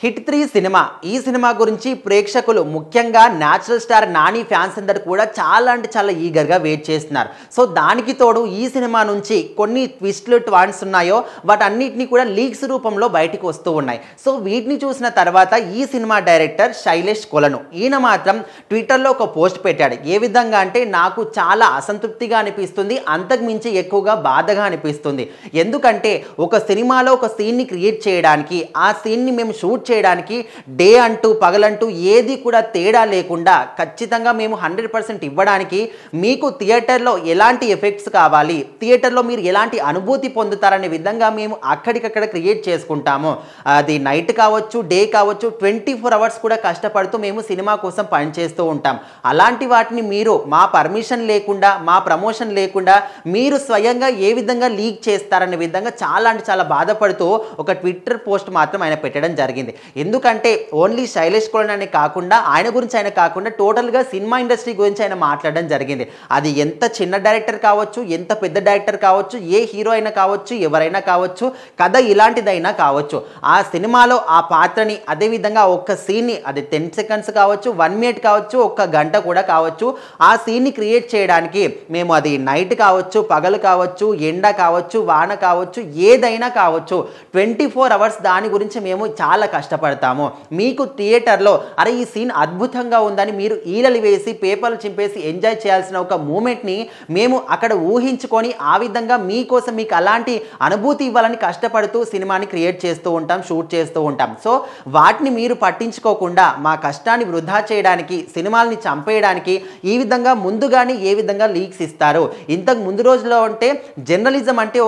Hit 3 cinema ఈ cinema గురించి ప్రేక్షకులు ముఖ్యంగా న్యాచురల్ స్టార్ నాని ఫ్యాన్స్ అందరూ కూడా చాలా అంటే చాలా ఈగర్గా వెయిట్ చేస్తున్నారు. సో దానికి తోడు ఈ సినిమా నుంచి కొన్ని ట్విస్ట్లు ట్వాన్స్ ఉన్నాయో వాటన్నిటిని కూడా లీక్స్ రూపంలో బయటికి వస్తూ ఉన్నాయి. సో వీటిని చూసిన తర్వాత ఈ సినిమా డైరెక్టర్ శైలేష్ కొలను ఈయన మాత్రం ట్విట్టర్లో ఒక పోస్ట్ పెట్టాడు. ఏ విధంగా అంటే నాకు చాలా అసంతృప్తిగా అనిపిస్తుంది, అంతకు మించి ఎక్కువగా బాధగా అనిపిస్తుంది. ఎందుకంటే ఒక సినిమాలో ఒక సీన్ని క్రియేట్ చేయడానికి ఆ సీన్ని మేము షూట్ చేయడానికి డే అంటూ పగలంటూ ఏది కూడా తేడా లేకుండా ఖచ్చితంగా మేము 100% ఇవ్వడానికి మీకు థియేటర్లో ఎలాంటి ఎఫెక్ట్స్ కావాలి, థియేటర్లో మీరు ఎలాంటి అనుభూతి పొందుతారనే విధంగా మేము అక్కడికక్కడ క్రియేట్ చేసుకుంటాము. అది నైట్ కావచ్చు, డే కావచ్చు, 24 అవర్స్ కూడా కష్టపడుతూ మేము సినిమా కోసం పనిచేస్తూ ఉంటాం. అలాంటి వాటిని మీరు మా పర్మిషన్ లేకుండా, మా ప్రమోషన్ లేకుండా మీరు స్వయంగా ఏ విధంగా లీక్ చేస్తారనే విధంగా చాలా అంటే చాలా బాధపడుతూ ఒక ట్విట్టర్ పోస్ట్ మాత్రం ఆయన పెట్టడం జరిగింది. ఎందుకంటే ఓన్లీ శైలేష్ కొలను అనే కాకుండా ఆయన గురించి ఆయన కాకుండా టోటల్గా సినిమా ఇండస్ట్రీ గురించి ఆయన మాట్లాడడం జరిగింది. అది ఎంత చిన్న డైరెక్టర్ కావచ్చు, ఎంత పెద్ద డైరెక్టర్ కావచ్చు, ఏ హీరో అయినా కావచ్చు, ఎవరైనా కావచ్చు, కథ ఇలాంటిదైనా కావచ్చు, ఆ సినిమాలో ఆ పాత్రని అదేవిధంగా ఒక్క సీన్ని అది 10 సెకండ్స్ కావచ్చు, 1 మినిట్ కావచ్చు, ఒక్క గంట కూడా కావచ్చు, ఆ సీన్ని క్రియేట్ చేయడానికి మేము అది నైట్ కావచ్చు, పగలు కావచ్చు, ఎండ కావచ్చు, వాన కావచ్చు, ఏదైనా కావచ్చు 24 అవర్స్ దాని గురించి మేము చాలా కష్టపడతాము. మీకు థియేటర్లో అరే ఈ సీన్ అద్భుతంగా ఉందని మీరు ఈలలు వేసి పేపర్లు చింపేసి ఎంజాయ్ చేయాల్సిన ఒక మూమెంట్ని మేము అక్కడ ఊహించుకొని ఆ విధంగా మీకోసం మీకు అలాంటి అనుభూతి ఇవ్వాలని కష్టపడుతూ సినిమాని క్రియేట్ చేస్తూ ఉంటాం, షూట్ చేస్తూ ఉంటాం. సో వాటిని మీరు పట్టించుకోకుండా మా కష్టాన్ని వృధా చేయడానికి, సినిమాల్ని చంపేయడానికి ఈ విధంగా ముందుగానే ఏ విధంగా లీక్స్ ఇస్తారు. ఇంతకు ముందు రోజుల్లో అంటే జర్నలిజం అంటే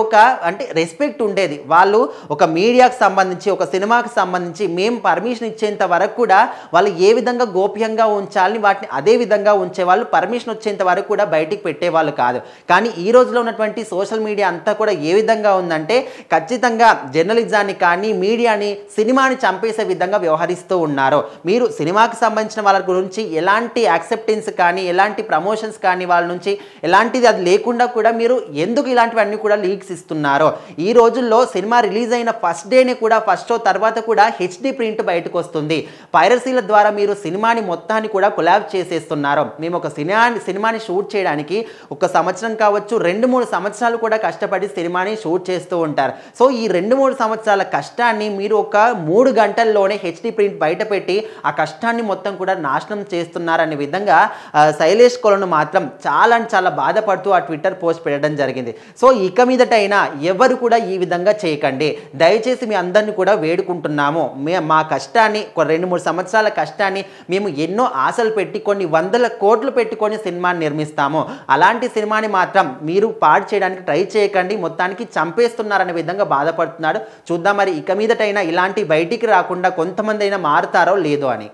అంటే రెస్పెక్ట్ ఉండేది. వాళ్ళు ఒక మీడియాకు సంబంధించి ఒక సినిమాకి సంబంధించి మేము పర్మిషన్ ఇచ్చేంత వరకు కూడా వాళ్ళు ఏ విధంగా గోప్యంగా ఉంచాలని వాటిని అదే విధంగా ఉంచేవాళ్ళు. పర్మిషన్ వచ్చేంత వరకు కూడా బయటికి పెట్టేవాళ్ళు కాదు. కానీ ఈ రోజులో ఉన్నటువంటి సోషల్ మీడియా అంతా కూడా ఏ విధంగా ఉందంటే ఖచ్చితంగా జర్నలిజాన్ని కానీ మీడియాని సినిమాని చంపేసే విధంగా వ్యవహరిస్తూ ఉన్నారు. మీరు సినిమాకి సంబంధించిన వాళ్ళ గురించి ఎలాంటి యాక్సెప్టెన్స్ కానీ ఎలాంటి ప్రమోషన్స్ కానీ వాళ్ళ నుంచి ఎలాంటిది అది లేకుండా కూడా మీరు ఎందుకు ఇలాంటివన్నీ కూడా లీక్స్ ఇస్తున్నారో. ఈ రోజుల్లో సినిమా రిలీజ్ అయిన ఫస్ట్ డేనే కూడా ఫస్ట్ షో తర్వాత కూడా హెచ్డి ప్రింట్ బయటకు వస్తుంది. పైరసీల ద్వారా మీరు సినిమాని మొత్తాన్ని కూడా కొలాబ్ చేసేస్తున్నారు. మేము ఒక సినిమాని షూట్ చేయడానికి 1 సంవత్సరం కావచ్చు, 2-3 సంవత్సరాలు కూడా కష్టపడి సినిమాని షూట్ చేస్తూ ఉంటారు. సో ఈ 2-3 సంవత్సరాల కష్టాన్ని మీరు ఒక 3 గంటల్లోనే హెచ్డి ప్రింట్ బయట పెట్టి ఆ కష్టాన్ని మొత్తం కూడా నాశనం చేస్తున్నారనే విధంగా శైలేష్ కొలను మాత్రం చాలా చాలా బాధపడుతూ ఆ ట్విట్టర్ పోస్ట్ పెట్టడం జరిగింది. సో ఇక మీదటైనా ఎవరు కూడా ఈ విధంగా చేయకండి. దయచేసి మీ అందరినీ కూడా వేడుకుంటున్నాము. మా కష్టాన్ని 2-3 సంవత్సరాల కష్టాన్ని మేము ఎన్నో ఆశలు పెట్టి కొన్ని 100 కోట్లు పెట్టుకొని సినిమాని నిర్మిస్తాము. అలాంటి సినిమాని మాత్రం మీరు పాడు చేయడానికి ట్రై చేయకండి, మొత్తానికి చంపేస్తున్నారనే విధంగా బాధపడుతున్నాడు. చూద్దాం మరి ఇక మీదటైనా ఇలాంటి బయటికి రాకుండా కొంతమంది అయినా మారుతారో లేదో అని.